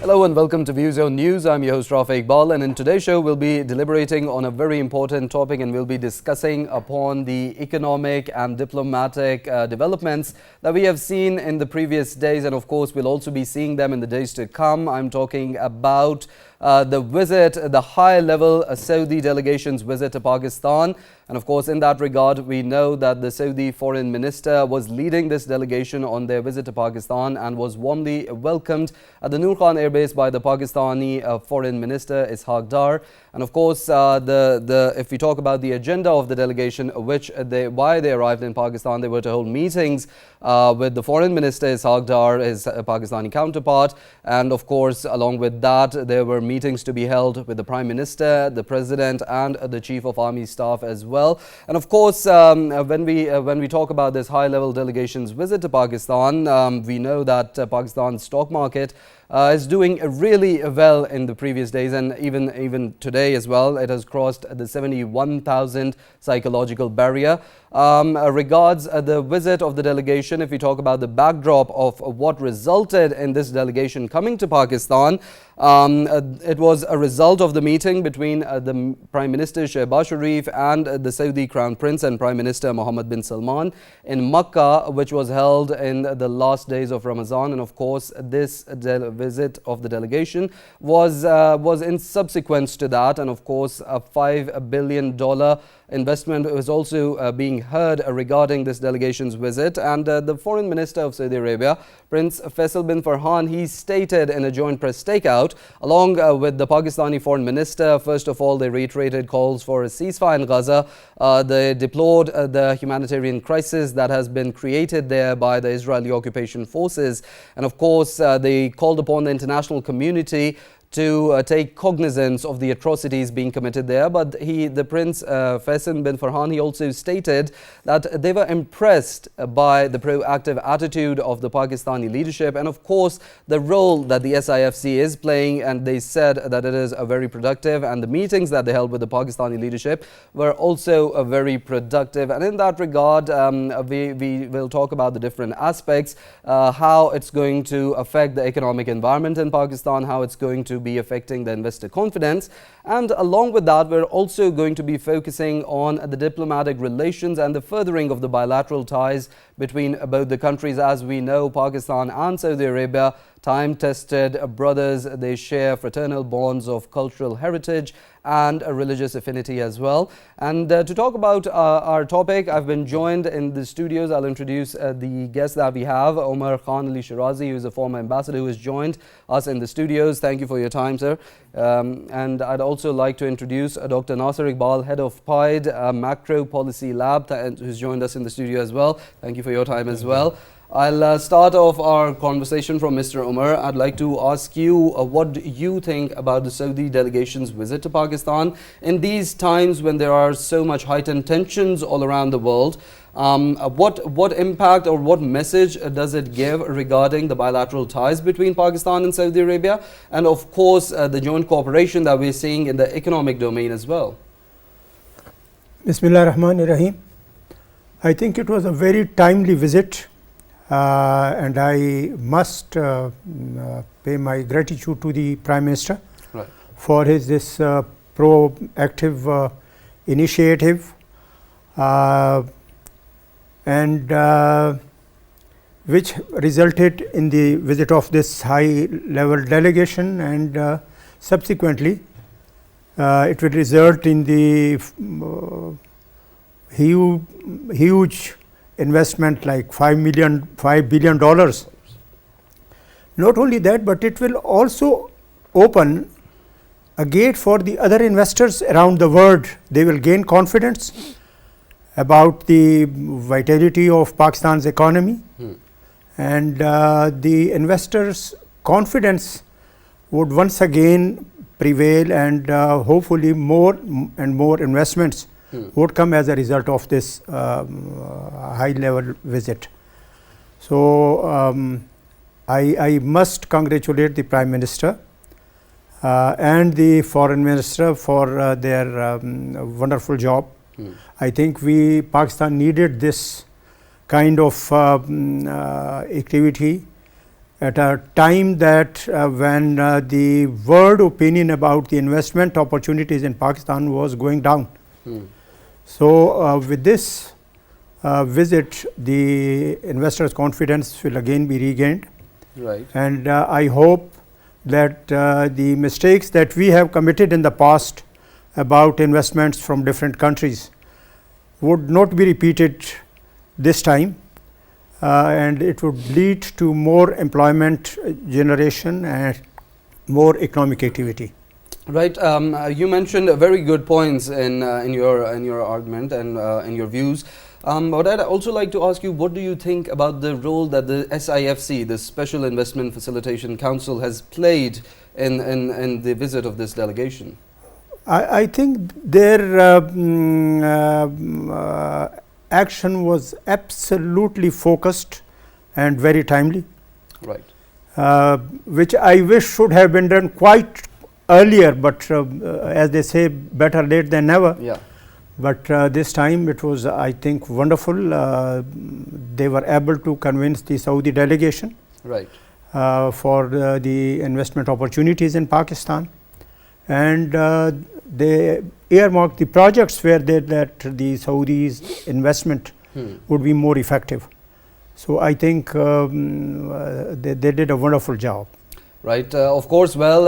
Hello and welcome to ViewZone News. I'm your host Rafae Iqbal, and in today's show we'll be deliberating on a very important topic, and we'll be discussing upon the economic and diplomatic developments that we have seen in the previous days, and of course we'll also be seeing them in the days to come. I'm talking about the high-level Saudi delegation's visit to Pakistan. And of course, in that regard, we know that the Saudi foreign minister was leading this delegation on their visit to Pakistan and was warmly welcomed at the Noor Khan Air Base by the Pakistani foreign minister Ishaq Dar. And of course, if we talk about the agenda of the delegation, why they arrived in Pakistan, they were to hold meetings with the foreign minister Ishaq Dar, his Pakistani counterpart, and of course, along with that, there were meetings to be held with the Prime Minister, the President, and the Chief of Army Staff as well. And of course, when we talk about this high-level delegation's visit to Pakistan, we know that Pakistan's stock market is doing really well in the previous days, and even today as well. It has crossed the 71,000 psychological barrier. Regards the visit of the delegation, if we talk about the backdrop of what resulted in this delegation coming to Pakistan, it was a result of the meeting between the Prime Minister Shehbaz Sharif and the Saudi Crown Prince and Prime Minister Mohammed bin Salman in Makkah, which was held in the last days of Ramadan. And of course, this visit of the delegation was in subsequence to that, and of course a $5 billion investment was also being heard regarding this delegation's visit. And the Foreign Minister of Saudi Arabia, Prince Faisal bin Farhan, he stated in a joint press stakeout along with the Pakistani Foreign Minister, first of all, they reiterated calls for a ceasefire in Gaza. They deplored the humanitarian crisis that has been created there by the Israeli occupation forces, and of course they called upon the international community to take cognizance of the atrocities being committed there. But the Prince Faisal bin Farhan, he also stated that they were impressed by the proactive attitude of the Pakistani leadership and of course the role that the SIFC is playing, and they said that it is very productive, and the meetings that they held with the Pakistani leadership were also very productive. And in that regard, we will talk about the different aspects, how it's going to affect the economic environment in Pakistan, how it's going to be affecting the investor confidence, and along with that we're also going to be focusing on the diplomatic relations and the furthering of the bilateral ties between both the countries. As we know, Pakistan and Saudi Arabia, time-tested brothers, they share fraternal bonds of cultural heritage and a religious affinity as well. And to talk about our topic, I've been joined in the studios. I'll introduce the guests that we have. Umar Khan Ali Sherzai, who is a former ambassador, who has joined us in the studios. Thank you for your time, sir. And I'd also like to introduce Dr. Nasir Iqbal, head of PIDE Macro Policy Lab, who's joined us in the studio as well. Thank you for your time as well. I'll start off our conversation from Mr. Umar. I'd like to ask you what do you think about the Saudi delegation's visit to Pakistan in these times when there are so much heightened tensions all around the world. What impact or what message does it give regarding the bilateral ties between Pakistan and Saudi Arabia, and of course the joint cooperation that we're seeing in the economic domain as well? Bismillah ar-Rahman ar-Rahim. I think it was a very timely visit. And I must pay my gratitude to the Prime Minister for this proactive initiative, and which resulted in the visit of this high-level delegation, and subsequently it will result in the huge investment like $5 billion. Not only that, but it will also open a gate for the other investors around the world. They will gain confidence about the vitality of Pakistan's economy, and the investors' confidence would once again prevail, and hopefully more and more investments would come as a result of this high-level visit. So I must congratulate the Prime Minister and the Foreign Minister for their wonderful job. I think Pakistan needed this kind of activity at a time that when the world opinion about the investment opportunities in Pakistan was going down. So, with this visit, the investors' confidence will again be regained. Right. And I hope that the mistakes that we have committed in the past about investments from different countries would not be repeated this time, and it would lead to more employment generation and more economic activity. Right. You mentioned very good points in your argument and in your views. But I'd also like to ask you, what do you think about the role that the SIFC, the Special Investment Facilitation Council, has played in the visit of this delegation? I think their action was absolutely focused and very timely. Right. Which I wish should have been done quite earlier, but as they say, better late than never. Yeah. But this time it was, I think, wonderful. They were able to convince the Saudi delegation, right, for the investment opportunities in Pakistan, and they earmarked the projects where that the Saudis' investment would be more effective. So I think they did a wonderful job. Right. Of course, well,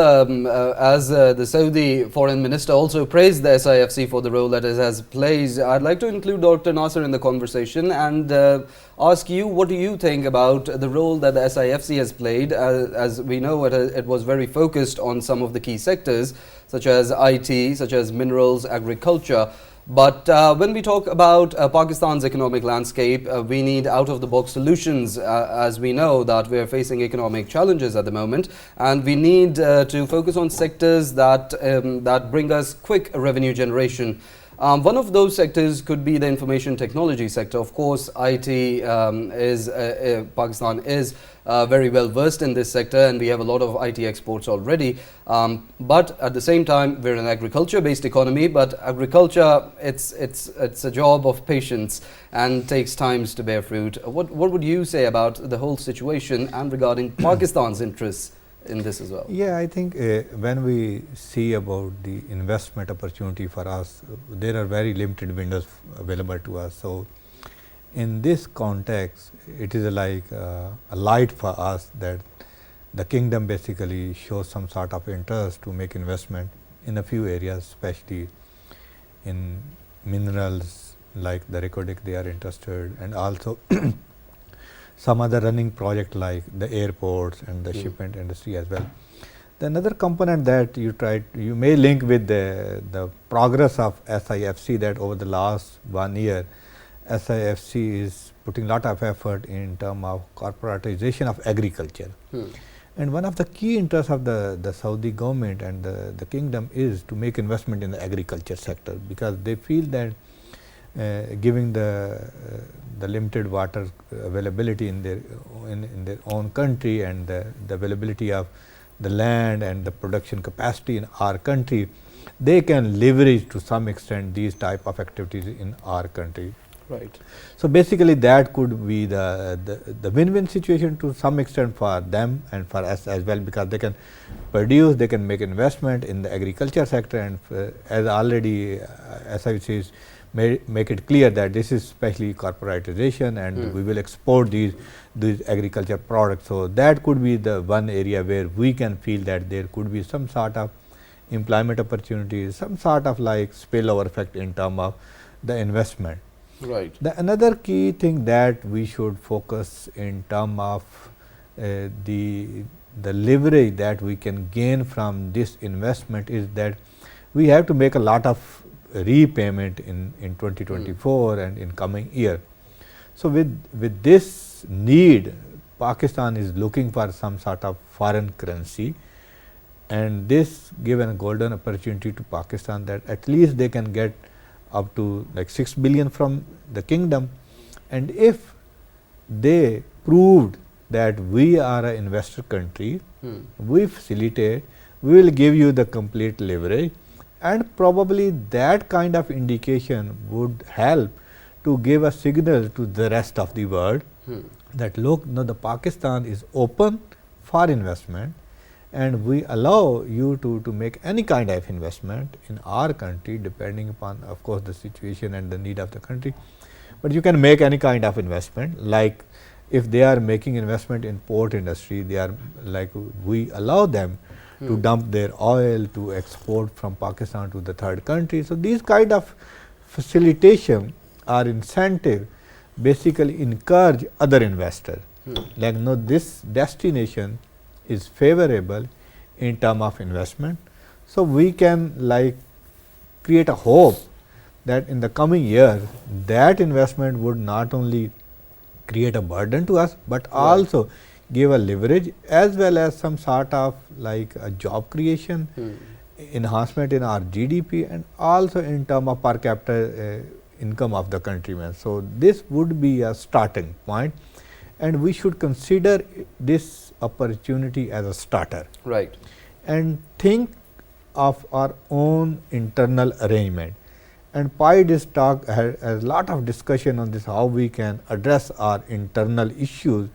as the Saudi foreign minister also praised the SIFC for the role that it has played, I'd like to include Dr. Nasir in the conversation and ask you, what do you think about the role that the SIFC has played? As we know, it was very focused on some of the key sectors, such as IT, such as minerals, agriculture. But when we talk about Pakistan's economic landscape, we need out-of-the-box solutions, as we know that we are facing economic challenges at the moment, and we need to focus on sectors that bring us quick revenue generation. One of those sectors could be the information technology sector. Of course, Pakistan is very well versed in this sector, and we have a lot of IT exports already. But at the same time, we're an agriculture-based economy. But agriculture, it's a job of patience and takes time to bear fruit. What would you say about the whole situation and regarding Pakistan's interests in this as well? Yeah, I think when we see about the investment opportunity for us, there are very limited windows available to us. So in this context, it is like a light for us that the kingdom basically shows some sort of interest to make investment in a few areas, especially in minerals like the Ricodic they are interested, and also some other running project like the airports and the shipment industry as well. The another component that you may link with the progress of SIFC, that over the last 1 year, SIFC is putting a lot of effort in terms of corporatization of agriculture. And one of the key interests of the Saudi government and the kingdom is to make investment in the agriculture sector, because they feel that giving the limited water availability in their own country and the availability of the land and the production capacity in our country, they can leverage to some extent these type of activities in our country. Right. So basically that could be the win-win situation to some extent for them and for us as well, because they can produce, they can make investment in the agriculture sector, and as already SIFC make it clear that this is especially corporatization, and we will export these agriculture products. So that could be the one area where we can feel that there could be some sort of employment opportunities, some sort of like spillover effect in terms of the investment. Right. Another key thing that we should focus in terms of the leverage that we can gain from this investment is that we have to make a lot of repayment in 2024 and in coming year. So with this need, Pakistan is looking for some sort of foreign currency, and this given a golden opportunity to Pakistan that at least they can get up to like 6 billion from the kingdom, and if they proved that we are an investor country, we facilitate, we will give you the complete leverage, and probably that kind of indication would help to give a signal to the rest of the world that look, no, the Pakistan is open for investment, and we allow you to make any kind of investment in our country depending upon of course the situation and the need of the country, but you can make any kind of investment. Like if they are making investment in port industry, they are like we allow them to dump their oil to export from Pakistan to the third country. So, these kind of facilitation or incentive basically encourage other investor, like no, this destination is favorable in term of investment. So, we can like create a hope that in the coming years that investment would not only create a burden to us, but also give a leverage as well as some sort of like a job creation, enhancement in our GDP, and also in term of per capita income of the countrymen. So, this would be a starting point, and we should consider this opportunity as a starter. Right. And think of our own internal arrangement. And PIDE has a lot of discussion on this, how we can address our internal issues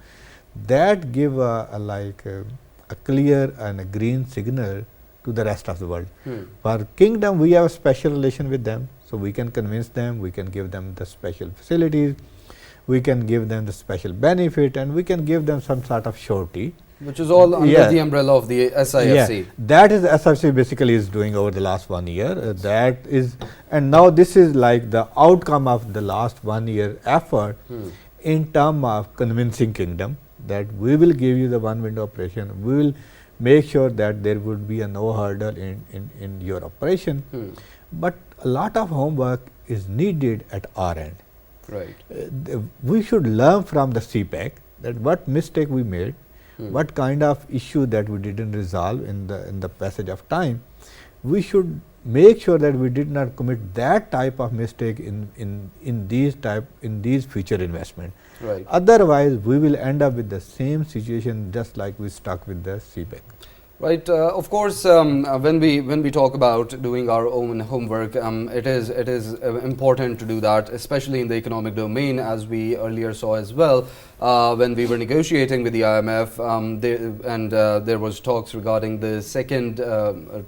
that give a clear and a green signal to the rest of the world. For kingdom, we have a special relation with them, so we can convince them, we can give them the special facilities, we can give them the special benefit, and we can give them some sort of surety. Which is all under the umbrella of the SIFC. Yeah, that is SIFC basically is doing over the last 1 year. That is, and now this is like the outcome of the last 1 year effort in term of convincing kingdom that we will give you the one window operation, we will make sure that there would be a no hurdle in your operation, but a lot of homework is needed at our end. Right. We should learn from the CPEC that what mistake we made, what kind of issue that we didn't resolve in the passage of time. We should make sure that we did not commit that type of mistake in these future investment. Right. Otherwise, we will end up with the same situation just like we stuck with the CPEC. Right. Of course, when we talk about doing our own homework, it is important to do that, especially in the economic domain, as we earlier saw as well. When we were negotiating with the IMF, there was talks regarding the second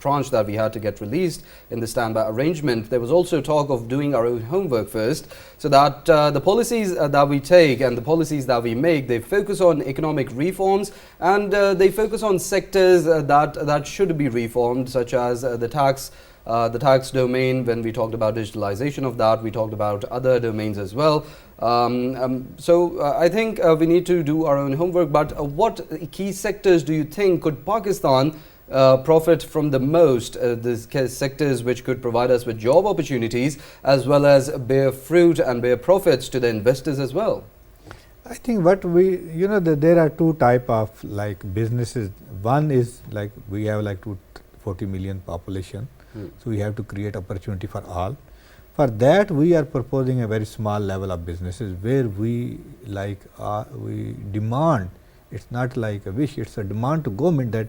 tranche that we had to get released in the standby arrangement. There was also talk of doing our own homework first, so that the policies that we take and the policies that we make, they focus on economic reforms, and they focus on sectors that should be reformed, such as the tax domain. When we talked about digitalization of that, we talked about other domains as well. So I think we need to do our own homework. But what key sectors do you think could Pakistan profit from the most? The sectors which could provide us with job opportunities as well as bear fruit and bear profits to the investors as well. I think what we, there are two type of like businesses. One is like we have like 240 million population, so we have to create opportunity for all. For that, we are proposing a very small level of businesses where we like we demand. It's not like a wish; it's a demand to government that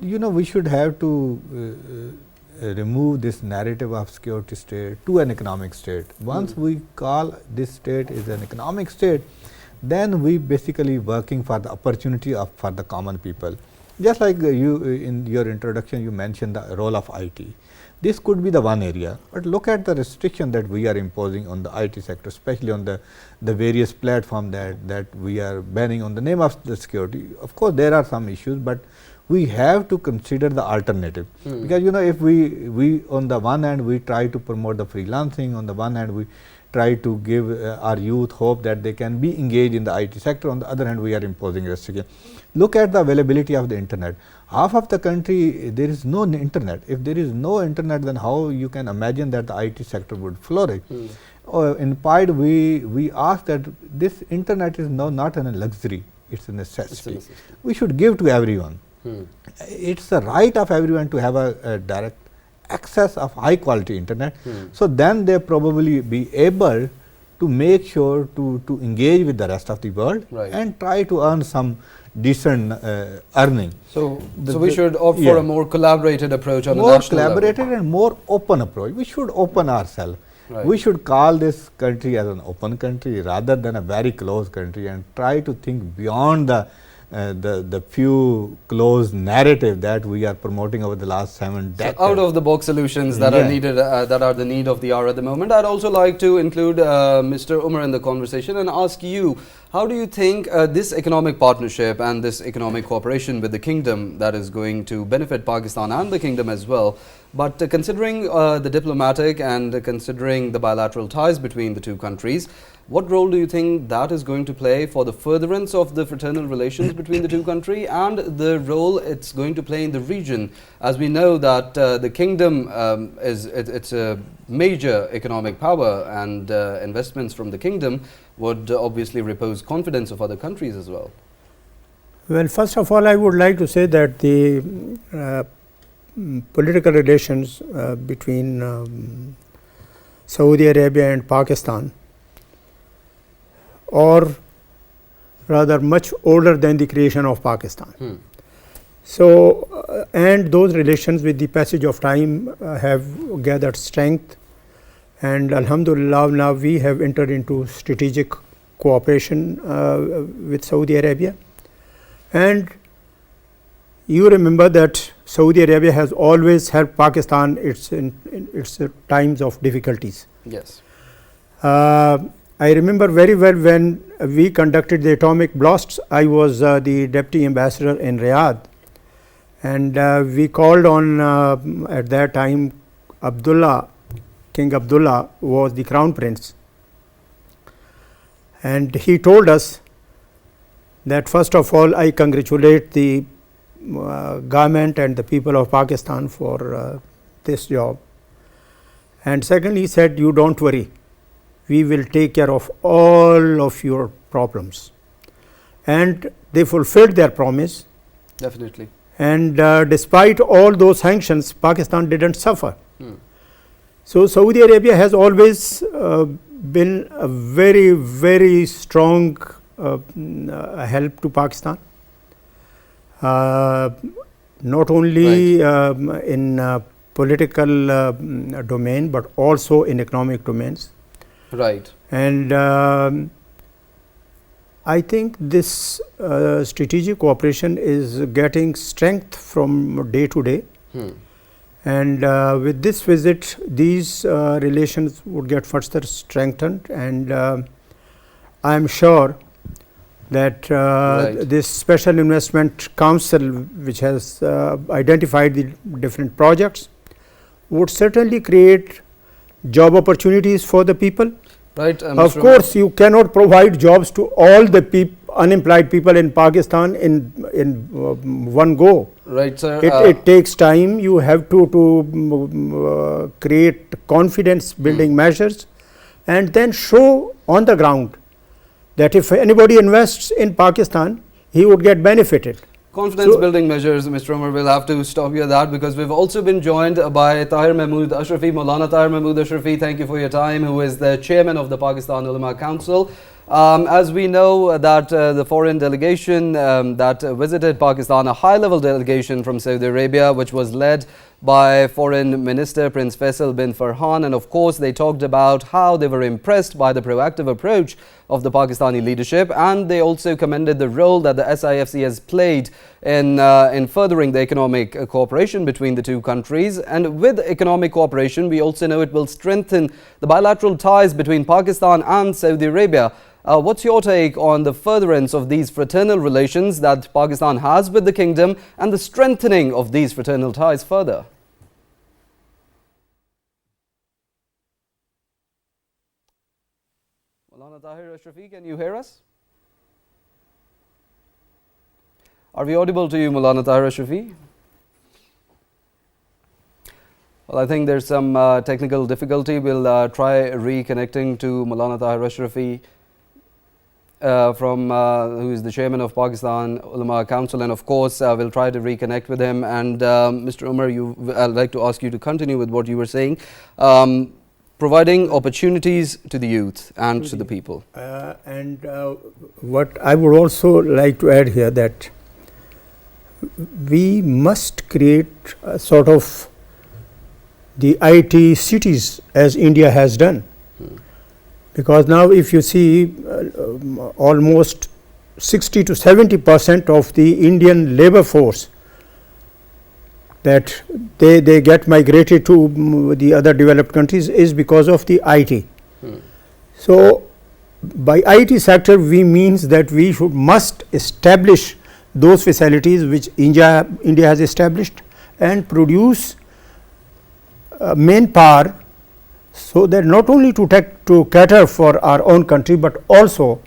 we should have to remove this narrative of security state to an economic state. Once we call this state is an economic state, then we basically working for the opportunity for the common people. Just like you in your introduction, you mentioned the role of IT. This could be the one area, but look at the restriction that we are imposing on the IT sector, especially on the various platform that we are banning on the name of the security. Of course, there are some issues, but we have to consider the alternative, because if we on the one hand we try to promote the freelancing, on the one hand we try to give our youth hope that they can be engaged in the IT sector, on the other hand we are imposing restriction. Look at the availability of the internet. Half of the country there is no internet. If there is no internet, then how you can imagine that the IT sector would flourish? In PIDE we ask that this internet is now not a luxury, it's a necessity. We should give to everyone. It's the right of everyone to have a direct access of high quality internet. So then they probably be able to make sure to engage with the rest of the world, and try to earn some decent earning. So we should opt for a more collaborated approach on a national level. More collaborated and more open approach. We should open ourselves. We should call this country as an open country rather than a very closed country, and try to think beyond the few closed narrative that we are promoting over the last 7 decades. So out of the box solutions that are needed, that are the need of the hour at the moment. I'd also like to include Mr. Umar in the conversation and ask you, how do you think this economic partnership and this economic cooperation with the kingdom that is going to benefit Pakistan and the kingdom as well, but considering the diplomatic and considering the bilateral ties between the two countries, what role do you think that is going to play for the furtherance of the fraternal relations between the two countries and the role it's going to play in the region? As we know that the kingdom it's a major economic power, and investments from the kingdom would obviously repose confidence of other countries as well. Well, first of all, I would like to say that the political relations between Saudi Arabia and Pakistan or rather much older than the creation of Pakistan. So, and those relations with the passage of time have gathered strength, and Alhamdulillah now we have entered into strategic cooperation with Saudi Arabia. And you remember that Saudi Arabia has always helped Pakistan in its times of difficulties. Yes. I remember very well when we conducted the atomic blasts. I was the deputy ambassador in Riyadh, and we called on at that time Abdullah, King Abdullah was the crown prince, and he told us that first of all I congratulate the government and the people of Pakistan for this job, and secondly he said, you don't worry, we will take care of all of your problems. And they fulfilled their promise. Definitely. And despite all those sanctions, Pakistan didn't suffer. So Saudi Arabia has always been a very, very strong help to Pakistan, not only in political domain, but also in economic domains. Right. And I think this strategic cooperation is getting strength from day to day. And with this visit, these relations would get further strengthened, and I am sure that this Special Investment Council, which has identified the different projects, would certainly create job opportunities for the people. Right. Of course, you cannot provide jobs to all the unemployed people in Pakistan in one go. Right, sir. It takes time. You have to create confidence building measures, and then show on the ground that if anybody invests in Pakistan, he would get benefited. Confidence building measures, Mr. Umar, we'll have to stop you at that, because we've also been joined by Tahir Mahmood Ashrafi, Maulana Tahir Mahmood Ashrafi, thank you for your time, who is the chairman of the Pakistan Ulema Council. As we know that the foreign delegation that visited Pakistan, a high-level delegation from Saudi Arabia, which was led by Foreign Minister Prince Faisal bin Farhan, and of course they talked about how they were impressed by the proactive approach of the Pakistani leadership, and they also commended the role that the SIFC has played in furthering the economic cooperation between the two countries. And with economic cooperation, we also know it will strengthen the bilateral ties between Pakistan and Saudi Arabia. What's your take on the furtherance of these fraternal relations that Pakistan has with the kingdom and the strengthening of these fraternal ties further? Maulana Tahir Ashrafi, can you hear us? Are we audible to you, Maulana Tahir Ashrafi? Well, I think there's some technical difficulty. We'll try reconnecting to Maulana Tahir Ashrafi, who is the chairman of Pakistan Ulema Council, and of course we'll try to reconnect with him. And Mr. Umar, I'd like to ask you to continue with what you were saying, providing opportunities to the youth and to the people. And what I would also like to add here, that we must create a sort of the IT cities as India has done. Because now if you see almost 60 to 70% of the Indian labor force that they get migrated to the other developed countries is because of the IT. So, by IT sector we means that we must establish those facilities which India has established and produce manpower, so that not only to cater for our own country, but also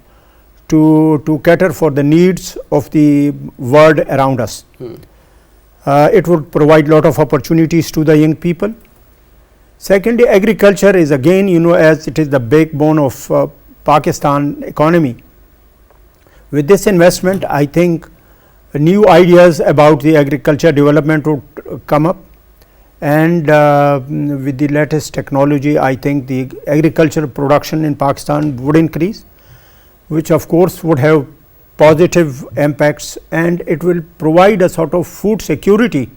to cater for the needs of the world around us. It would provide lot of opportunities to the young people. Secondly, agriculture is again, as it is the backbone of Pakistan economy. With this investment, I think new ideas about the agriculture development would come up, and with the latest technology, I think the agricultural production in Pakistan would increase, which of course would have positive impacts, and it will provide a sort of food security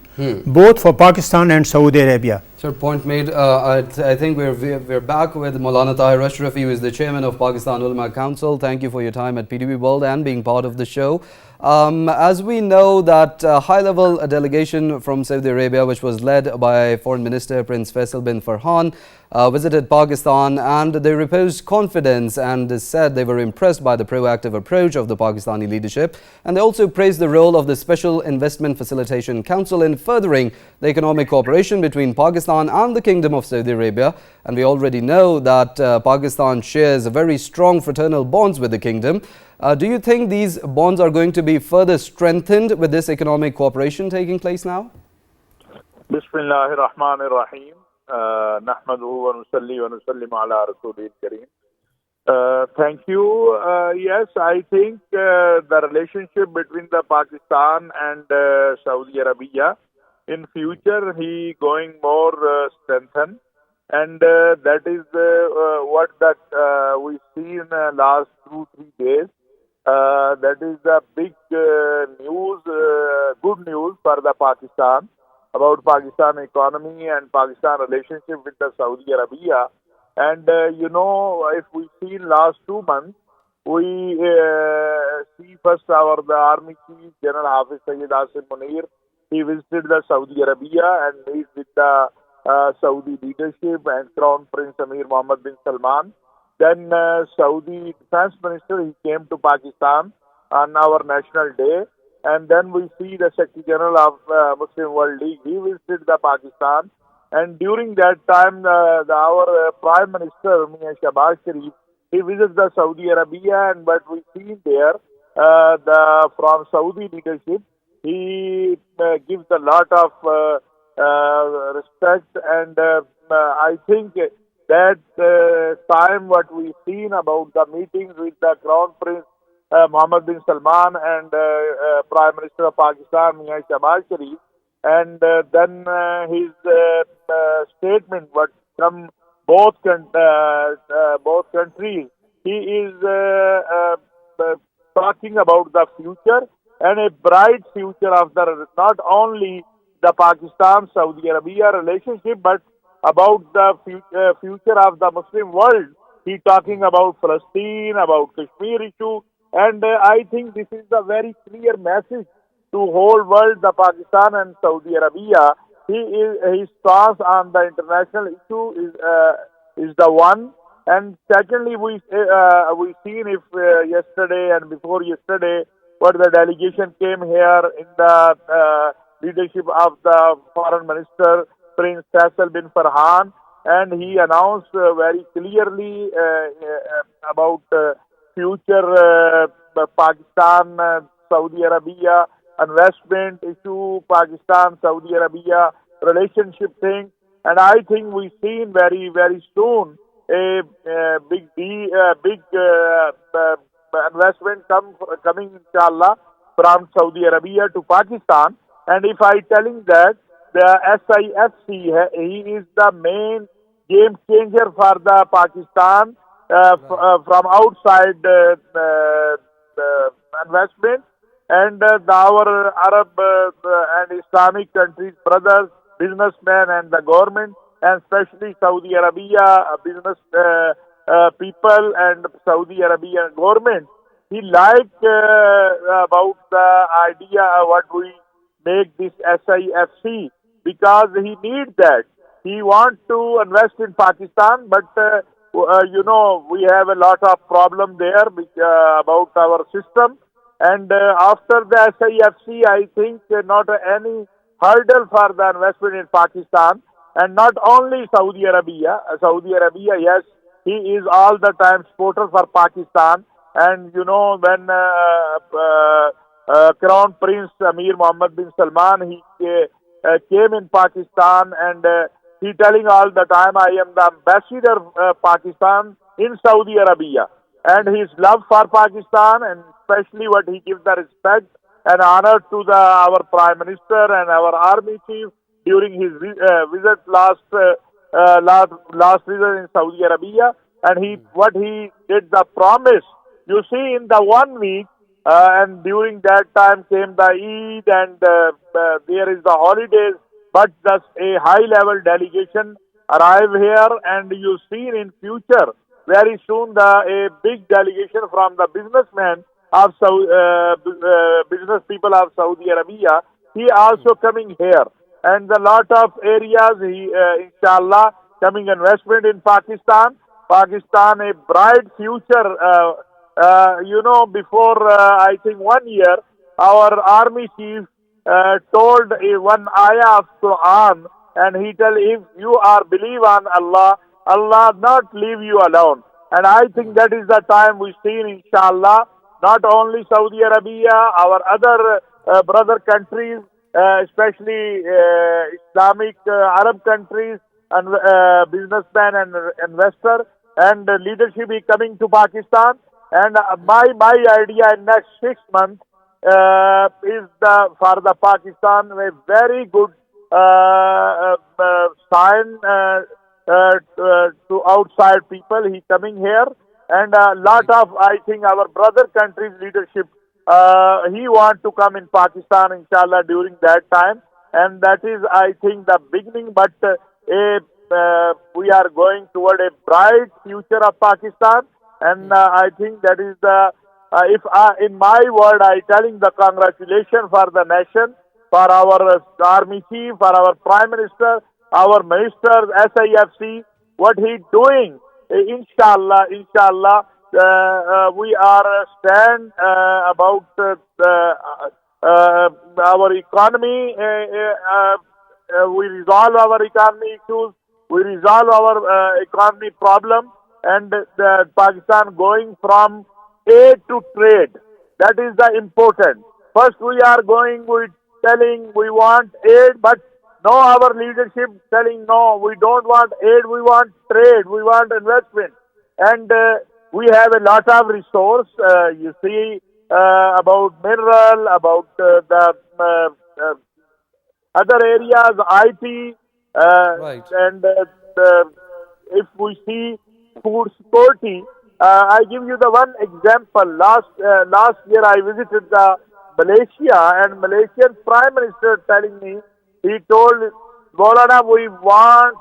both for Pakistan and Saudi Arabia. Sir, point made. I think we're back with Maulana Tahir Ashrafi, who is the chairman of Pakistan Ulema Council. Thank you for your time at PDB World and being part of the show. As we know that high-level delegation from Saudi Arabia, which was led by Foreign Minister Prince Faisal bin Farhan, visited Pakistan, and they reposed confidence and said they were impressed by the proactive approach of the Pakistani leadership, and they also praised the role of the Special Investment Facilitation Council in furthering the economic cooperation between Pakistan and the Kingdom of Saudi Arabia. And we already know that Pakistan shares very strong fraternal bonds with the Kingdom. Do you think these bonds are going to be further strengthened with this economic cooperation taking place now? Bismillahir Rahmanir Rahim. Nahmaduhu wa nusalli wa nusallim ala Rasulil Kareem. Thank you. Yes, I think the relationship between the Pakistan and Saudi Arabia in future he going more strengthened, and that is what that we see in the last 2-3 days. That is the big news, good news for the Pakistan about Pakistan economy and Pakistan relationship with the Saudi Arabia. And if we see in last 2 months, we see first the Army Chief General Hafiz Sayyid Asim Munir. He visited the Saudi Arabia and meet with the Saudi leadership and Crown Prince Amir Mohammed bin Salman. Then Saudi Defense Minister, he came to Pakistan on our National Day. And then we see the Secretary General of Muslim World League, he visited the Pakistan. And during that time, our Prime Minister, Mian Shahbaz Sharif, he visits the Saudi Arabia, and but we see there, from Saudi leadership, he gives a lot of respect, and I think that time what we seen about the meetings with the Crown Prince Mohammed bin Salman and Prime Minister of Pakistan, Mian Shahbaz Sharif, and then his statement what from both countries, he is talking about the future and a bright future of the not only the Pakistan-Saudi Arabia relationship, but about the future of the Muslim world. He talking about Palestine, about Kashmir issue, and I think this is a very clear message to whole world, the Pakistan and Saudi Arabia. His stance on the international issue is the one. And secondly, we seen if yesterday and before yesterday, what the delegation came here in the leadership of the Foreign Minister Prince Faisal bin Farhan, and he announced very clearly about future Pakistan Saudi Arabia investment issue, Pakistan Saudi Arabia relationship thing, and I think we seen very soon a big investment coming inshallah from Saudi Arabia to Pakistan. And if I telling that the SIFC, he is the main game changer for the Pakistan from outside investment, and our Arab and Islamic countries, brothers, businessmen and the government, and especially Saudi Arabia business people and Saudi Arabian government, he liked about the idea what we make this SIFC, because he needs that. He wants to invest in Pakistan, but you know, we have a lot of problem there about our system. And after the SIFC, I think not any hurdle for the investment in Pakistan. And not only Saudi Arabia. Saudi Arabia, yes, he is all the time supporter for Pakistan. And you know, when Crown Prince Amir Mohammed bin Salman, he came in Pakistan, and he telling all the time, I am the ambassador Pakistan in Saudi Arabia. And his love for Pakistan, and especially what he gives the respect and honor to our Prime Minister and our Army Chief during his visit last visit in Saudi Arabia. And what he did the promise, you see, in the 1 week, and during that time came the Eid, and there is the holidays, but just a high-level delegation arrive here, and you see in future, very soon, a big delegation from the businessmen of business people of Saudi Arabia, he also coming here. And a lot of areas, inshallah, coming investment in Pakistan. Pakistan, a bright future. You know, before, I think 1 year, our army chief told one ayah of Quran, and he tell, if you are believe on Allah, Allah not leave you alone. And I think that is the time we see, inshallah, not only Saudi Arabia, our other brother countries, especially Islamic Arab countries, and businessmen and investor and leadership is coming to Pakistan. And my idea in next 6 months is for the Pakistan a very good sign to outside people. He coming here, and a lot of, I think, our brother countries leadership, he want to come in Pakistan, inshallah, during that time. And that is, I think, the beginning, but we are going toward a bright future of Pakistan. And I think that is the, in my word, I telling the congratulations for the nation, for our army chief, for our prime minister, our ministers, SIFC, what he doing. Inshallah, we are stand about our economy. We resolve our economy issues. We resolve our economy problem. And Pakistan going from aid to trade. That is the important. First we are going with telling we want aid, but no, our leadership telling no, we don't want aid, we want trade, we want investment. And we have a lot of resource, you see, about mineral, about the other areas, IT, Right. and if we see food security, I give you the one example. Last year I visited Malaysia, and Malaysian Prime Minister telling me, he told Maulana, we want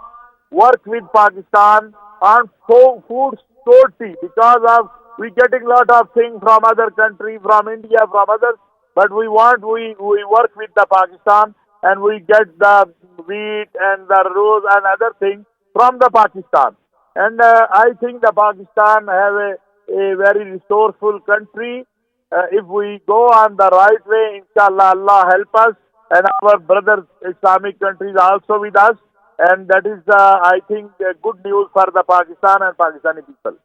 work with Pakistan on food security, because of we getting lot of things from other countries, from India, from others, but we work with the Pakistan, and we get the wheat and the rose and other things from the Pakistan. And I think the Pakistan have a very resourceful country. If we go on the right way, inshallah, Allah help us, and our brothers Islamic countries also with us. And that is, I think, good news for the Pakistan and Pakistani people.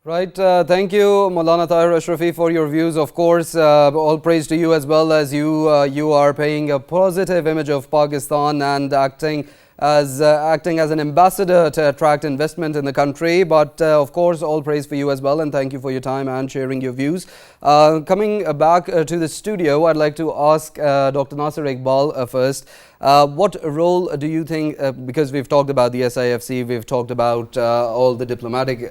Right. Thank you, Maulana Tahir Ashrafi, for your views. Of course, all praise to you, as well as you are paying a positive image of Pakistan and acting as an ambassador to attract investment in the country. But of course, all praise for you as well, and thank you for your time and sharing your views. Coming back to the studio, I'd like to ask Dr. Nasir Iqbal first. What role do you think, because we've talked about the SIFC, we've talked about all the diplomatic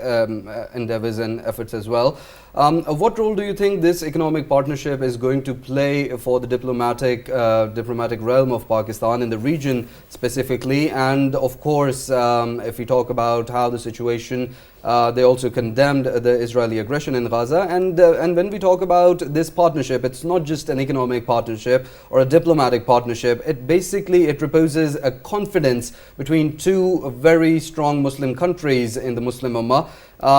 endeavors and efforts as well. What role do you think this economic partnership is going to play for the diplomatic realm of Pakistan in the region specifically? And of course, if we talk about how the situation They also condemned the Israeli aggression in Gaza. And when we talk about this partnership, it's not just an economic partnership or a diplomatic partnership. It proposes a confidence between two very strong Muslim countries in the Muslim Ummah.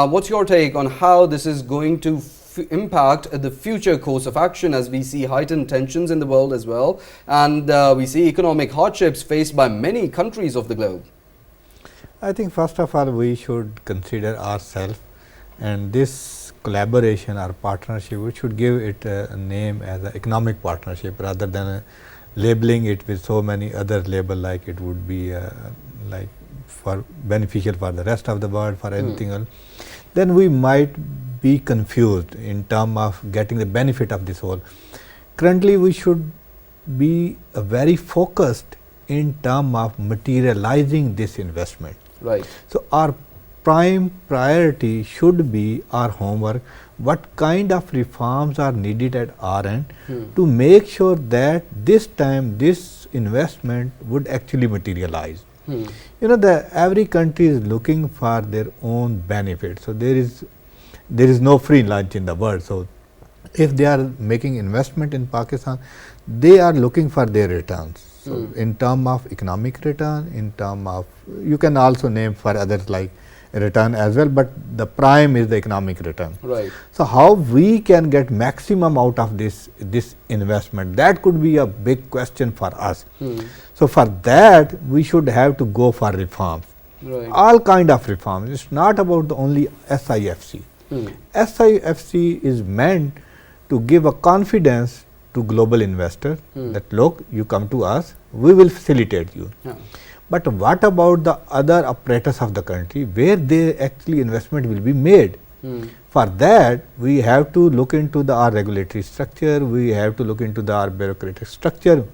What's your take on how this is going to impact the future course of action, as we see heightened tensions in the world as well, and we see economic hardships faced by many countries of the globe? I think first of all we should consider ourselves, and this collaboration or partnership, we should give it a name as an economic partnership rather than labeling it with so many other labels, like it would be like for beneficial for the rest of the world, for anything else. Then we might be confused in terms of getting the benefit of this whole. Currently we should be very focused in terms of materializing this investment. Right. So our prime priority should be our homework, what kind of reforms are needed at our end to make sure that this time this investment would actually materialize. You know, every country is looking for their own benefit. So there is no free lunch in the world. So if they are making investment in Pakistan, they are looking for their returns. So in terms of economic return, in terms of, you can also name for others like return as well, but the prime is the economic return. Right. So how we can get maximum out of this investment, that could be a big question for us. So for that we should have to go for reforms. Right. All kind of reforms. It's not about the only SIFC. SIFC is meant to give a confidence to global investors that look, you come to us, we will facilitate you. But what about the other operators of the country where they actually investment will be made? For that we have to look into our regulatory structure, we have to look into our bureaucratic structure,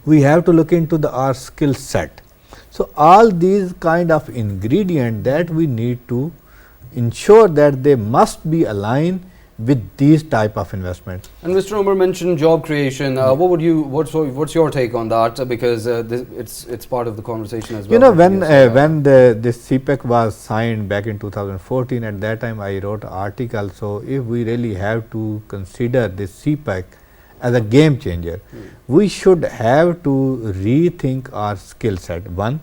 we have to look into our skill set. So all these kind of ingredients that we need to ensure that they must be aligned with these type of investments. And Mr. Umar mentioned job creation. What's your take on that? Because it's part of the conversation as well. You know, when this CPEC was signed back in 2014, at that time I wrote an article. So if we really have to consider this CPEC as a game changer, we should have to rethink our skill set. One,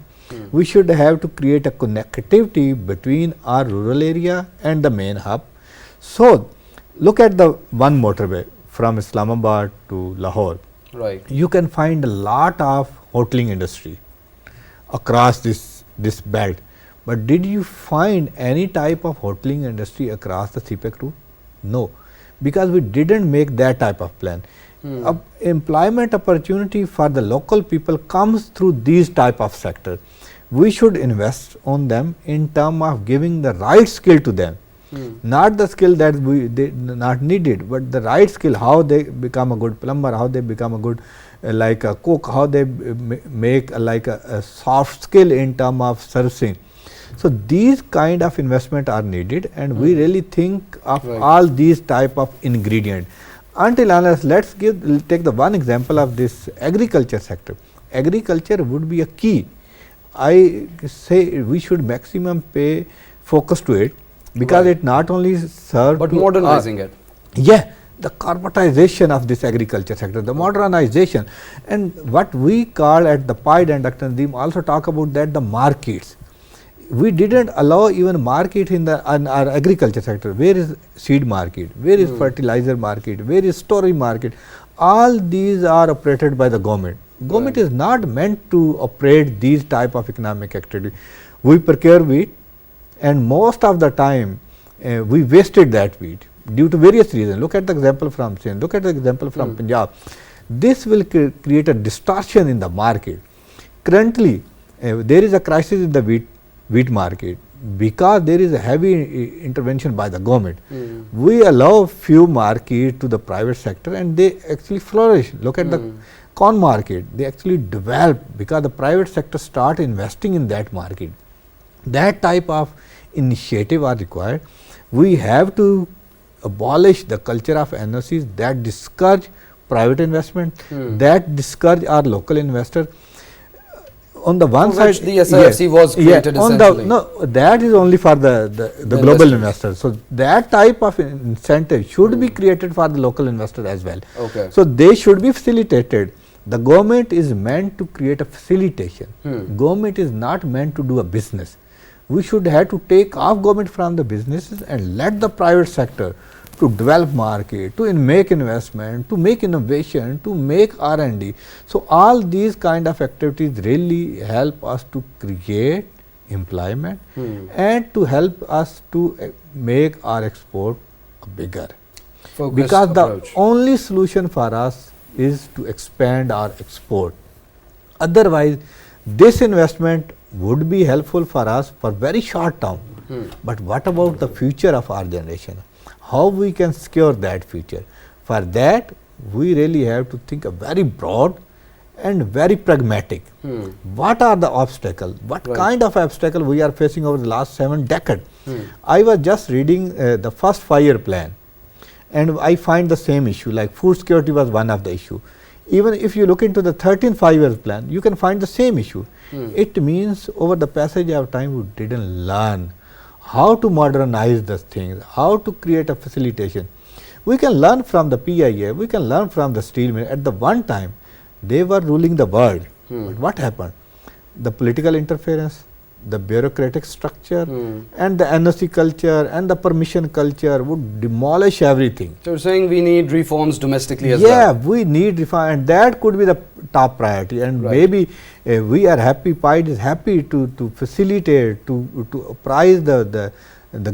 we should have to create a connectivity between our rural area and the main hub. So look at the one motorway from Islamabad to Lahore. Right. You can find a lot of hoteling industry across this belt. But did you find any type of hoteling industry across the CPEC route? No, because we didn't make that type of plan. Employment opportunity for the local people comes through these type of sectors. We should invest on them in terms of giving the right skill to them. Not the skill that they not needed, but the right skill, how they become a good plumber, how they become a good like a cook, how they make like a soft skill in terms of servicing. So these kind of investment are needed, and we really think of all these type of ingredients. Until unless, let's take the one example of this agriculture sector. Agriculture would be a key. I say we should maximum pay focus to it, because it not only serves but modernizing it. Yeah, the corporatization of this agriculture sector, the modernization, and what we call at the PIDE and Dr. Nadeem also talk about that, the markets. We didn't allow even market in our agriculture sector. Where is seed market? Where is fertilizer market? Where is storage market? All these are operated by the government. Government is not meant to operate these type of economic activity. We procure wheat, and most of the time we wasted that wheat due to various reasons. Look at the example from Sindh, look at the example from Punjab. This will create a distortion in the market. Currently there is a crisis in the wheat market because there is a heavy intervention by the government. We allow few market to the private sector and they actually flourish. Look at the corn market, they actually develop because the private sector start investing in that market. That type of initiative are required. We have to abolish the culture of NOCs that discourage private investment, that discourage our local investor. on the one For which side, the SIFC was created essentially. No, that is only for the global investors. So that type of incentive should be created for the local investor as well. Okay. So they should be facilitated. The government is meant to create a facilitation. Government is not meant to do a business. We should have to take off government from the businesses and let the private sector to develop market, to make investment, to make innovation, to make R&D. So all these kind of activities really help us to create employment and to help us to make our export bigger. Focused Because approach. the only solution for us is to expand our export. Otherwise, this investment would be helpful for us for very short term. But what about the future of our generation? How we can secure that future? For that, we really have to think a very broad and very pragmatic. What are the obstacles? What kind of obstacle we are facing over the last 7 decades? I was just reading the first 5-year plan, and I find the same issue, like food security was one of the issue. Even if you look into the 13th 5-year plan, you can find the same issue. It means over the passage of time, we didn't learn how to modernize the things, how to create a facilitation. We can learn from the PIDE, we can learn from the steel mill. At the one time, they were ruling the world. But what happened? The political interference, the bureaucratic structure, and the NOC culture and the permission culture would demolish everything. So you're saying we need reforms domestically as well? Yeah, we need reform, and that could be the top priority. And maybe we are happy, PIDE is happy to facilitate, to apprise the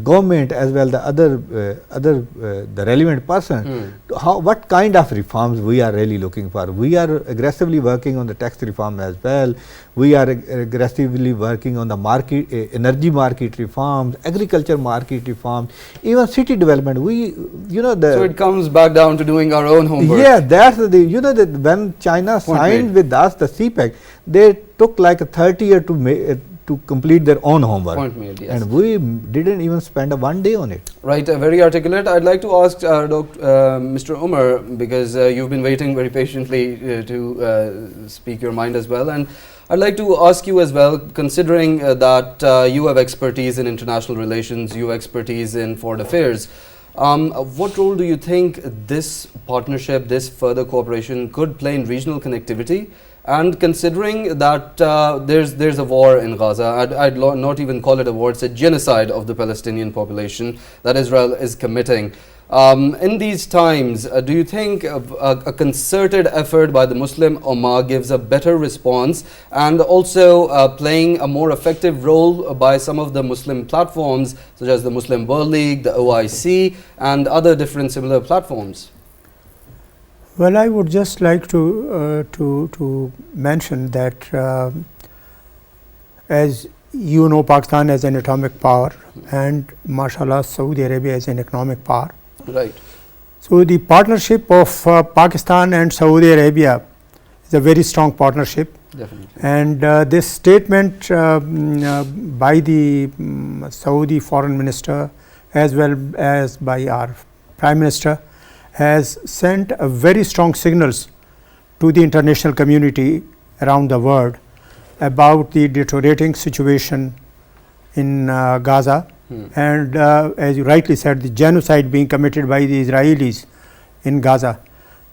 government as well the the relevant person to what kind of reforms we are really looking for. We are aggressively working on the tax reform as well. We are aggressively working on the market energy market reforms, agriculture market reforms, even city development. So it comes back down to doing our own homework. Yeah, that's that when China signed with us the CPEC, they took like a 30 years to complete their own homework. Point made, yes. And we didn't even spend one day on it. Right, very articulate. I'd like to ask Mr. Umar, because you've been waiting very patiently to speak your mind as well, and I'd like to ask you as well, considering that you have expertise in international relations, you have expertise in foreign affairs, what role do you think this partnership, this further cooperation could play in regional connectivity? And considering that there's a war in Gaza, I'd not even call it a war, it's a genocide of the Palestinian population that Israel is committing. In these times, do you think a concerted effort by the Muslim Ummah gives a better response, and also playing a more effective role by some of the Muslim platforms such as the Muslim World League, the OIC, and other different similar platforms? Well, I would just like to mention that as you know, Pakistan as an atomic power, and mashallah Saudi Arabia as an economic power. Right. So the partnership of Pakistan and Saudi Arabia is a very strong partnership. Definitely. And this statement by the Saudi foreign minister as well as by our prime minister has sent a very strong signals to the international community around the world about the deteriorating situation in Gaza, and as you rightly said, the genocide being committed by the Israelis in Gaza.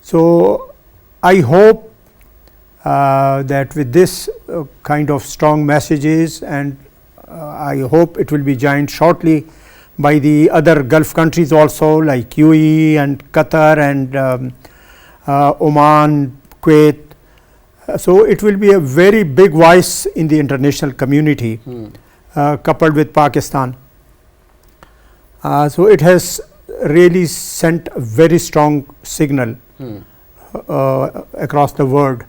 So I hope that with this kind of strong messages, and I hope it will be joined shortly by the other Gulf countries also, like UAE and Qatar and Oman, Kuwait. So it will be a very big voice in the international community, coupled with Pakistan. So it has really sent a very strong signal across the world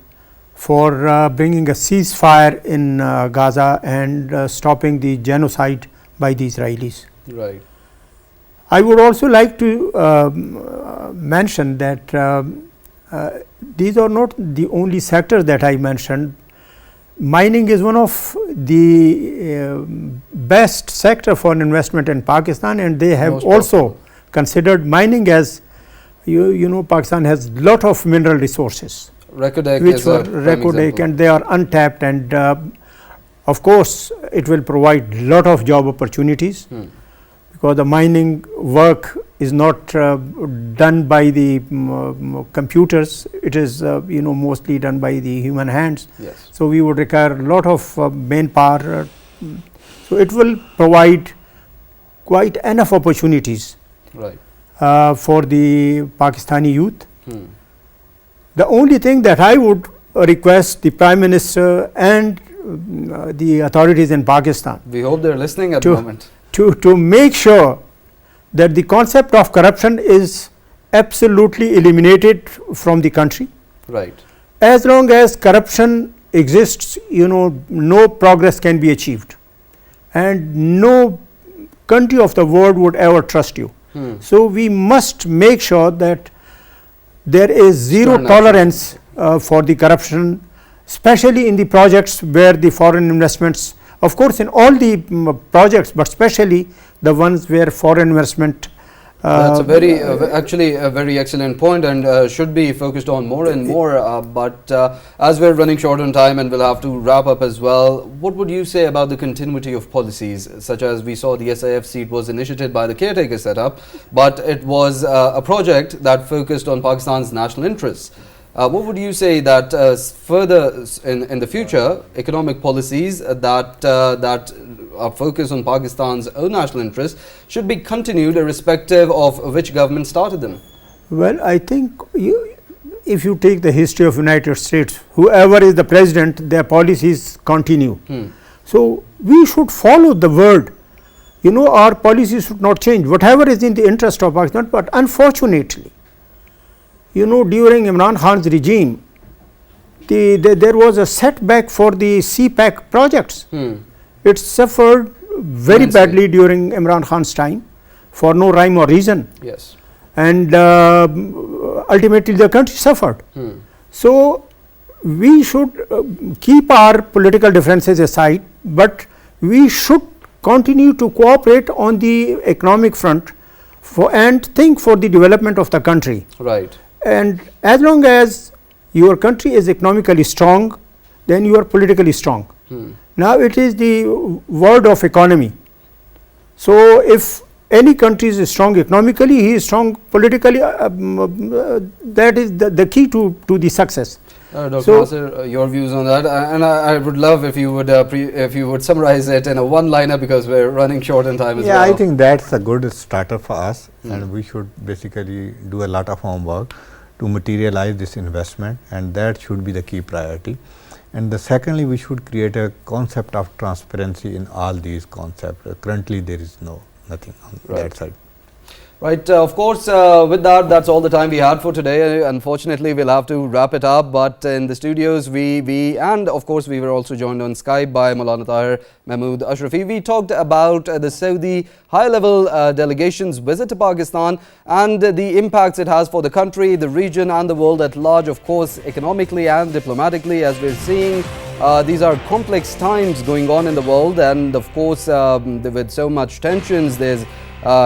for bringing a ceasefire in Gaza and stopping the genocide by the Israelis. Right. I would also like to mention that these are not the only sectors that I mentioned. Mining is one of the best sector for investment in Pakistan, and they have also considered mining as you know, Pakistan has lot of mineral resources, Recordec which is were a prime example. and they are untapped, and Of course, it will provide lot of job opportunities, because the mining work is not done by the computers. It is mostly done by the human hands. Yes. So we would require a lot of manpower. So it will provide quite enough opportunities, Right. for the Pakistani youth. The only thing that I would request the Prime Minister and the authorities in Pakistan We hope they're listening at the moment. to make sure that the concept of corruption is absolutely eliminated from the country. Right. As long as corruption exists, no progress can be achieved, and no country of the world would ever trust you. So we must make sure that there is zero Stern tolerance for the corruption, especially in the projects where the foreign investments, of course in all the projects, but especially the ones where foreign investment. That's a very, actually a very excellent point, and should be focused on more and more. But as we're running short on time and we'll have to wrap up as well, what would you say about the continuity of policies, such as we saw the SIF seat was initiated by the caretaker setup, but it was a project that focused on Pakistan's national interests. What would you say that further in the future, economic policies that are focused on Pakistan's own national interests should be continued irrespective of which government started them? Well, I think if you take the history of United States, whoever is the president, their policies continue. So we should follow the word. Our policies should not change. Whatever is in the interest of Pakistan, but unfortunately, during Imran Khan's regime, there was a setback for the CPEC projects. It suffered very badly during Imran Khan's time for no rhyme or reason. Yes. And ultimately the country suffered. So we should keep our political differences aside, but we should continue to cooperate on the economic front and think for the development of the country. Right. And as long as your country is economically strong, then you are politically strong. Now it is the word of economy. So if any country is strong economically, he is strong politically. That is the key to the success. Dr. Nasir, your views on that, and I would love if you would summarize it in a one-liner, because we're running short on time as well. Yeah, I think that's a good starter for us, and we should basically do a lot of homework to materialize this investment, and that should be the key priority. And secondly, we should create a concept of transparency in all these concepts. Currently, there is nothing on that side. Right, of course, with that, that's all the time we had for today. Unfortunately, we'll have to wrap it up, but in the studios, and of course, we were also joined on Skype by Maulana Tahir, Mahmood, Ashrafi. We talked about the Saudi high-level delegation's visit to Pakistan and the impacts it has for the country, the region and the world at large, of course, economically and diplomatically. As we're seeing, these are complex times going on in the world, and of course, with so much tensions, there's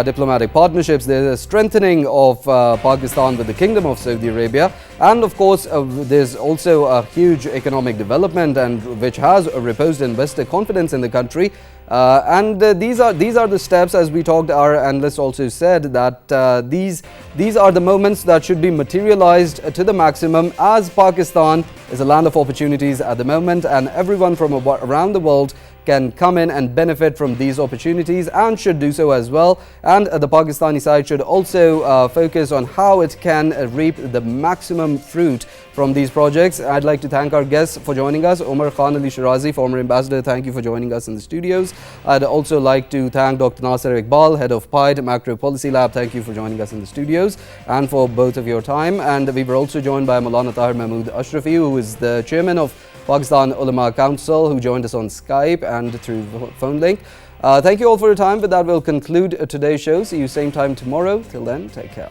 diplomatic partnerships, there's a strengthening of Pakistan with the Kingdom of Saudi Arabia, and of course there's also a huge economic development, and which has reposed investor confidence in the country. These are the steps, as we talked, our analysts also said, that these are the moments that should be materialized to the maximum, as Pakistan is a land of opportunities at the moment, and everyone from around the world can come in and benefit from these opportunities, and should do so as well. And the Pakistani side should also focus on how it can reap the maximum fruit from these projects. I'd like to thank our guests for joining us. Umar Khan Ali Sherzai, former ambassador, thank you for joining us in the studios. I'd also like to thank Dr. Nasir Iqbal, head of PIDE Macro Policy Lab. Thank you for joining us in the studios and for both of your time. And we were also joined by Maulana Tahir Mahmood Ashrafi, who is the chairman of Pakistan Ulema Council, who joined us on Skype and through phone link. Thank you all for your time. With that, we'll conclude today's show. See you same time tomorrow. Till then, take care.